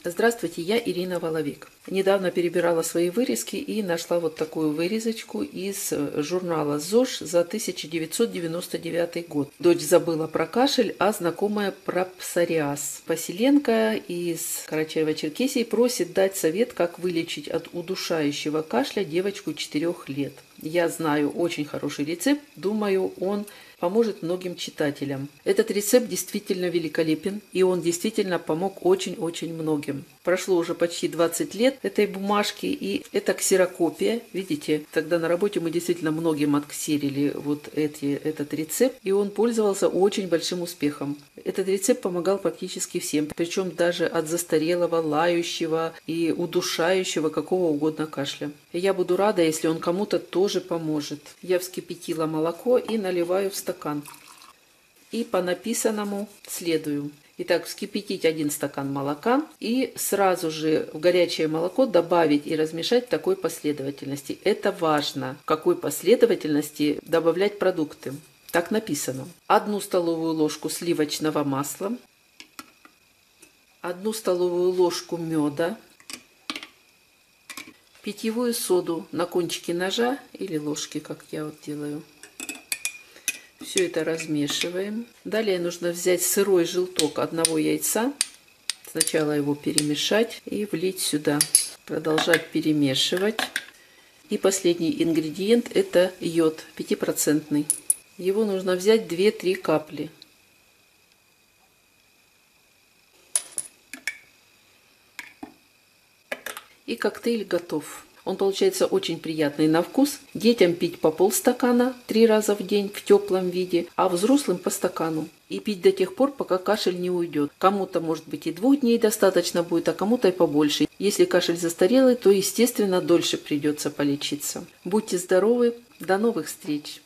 Здравствуйте, я Ирина Воловик. Недавно перебирала свои вырезки и нашла вот такую вырезочку из журнала ЗОЖ за 1999 год. Дочь забыла про кашель, а знакомая про псориаз. Поселенка из Карачаево-Черкесии просит дать совет, как вылечить от удушающего кашля девочку 4 лет. Я знаю очень хороший рецепт, думаю, он поможет многим читателям. Этот рецепт действительно великолепен, и он действительно помог очень-очень многим. Прошло уже почти 20 лет этой бумажки, и это ксерокопия. Видите, тогда на работе мы действительно многим отксерили этот рецепт, и он пользовался очень большим успехом. Этот рецепт помогал практически всем, причем даже от застарелого, лающего и удушающего какого угодно кашля. И я буду рада, если он кому-то тоже поможет. Я вскипятила молоко и наливаю в стакан. И по написанному следую. Итак, вскипятить 1 стакан молока и сразу же в горячее молоко добавить и размешать в такой последовательности. Это важно, в какой последовательности добавлять продукты. Так написано. 1 столовую ложку сливочного масла, 1 столовую ложку меда, питьевую соду на кончике ножа или ложки, как я вот делаю. Все это размешиваем. Далее нужно взять сырой желток 1 яйца. Сначала его перемешать и влить сюда. Продолжать перемешивать. И последний ингредиент – это йод 5%. Его нужно взять 2-3 капли. И коктейль готов. Он получается очень приятный на вкус. Детям пить по полстакана 3 раза в день в теплом виде, а взрослым по стакану. И пить до тех пор, пока кашель не уйдет. Кому-то, может быть, и 2 дней достаточно будет, а кому-то и побольше. Если кашель застарелый, то, естественно, дольше придется полечиться. Будьте здоровы, до новых встреч!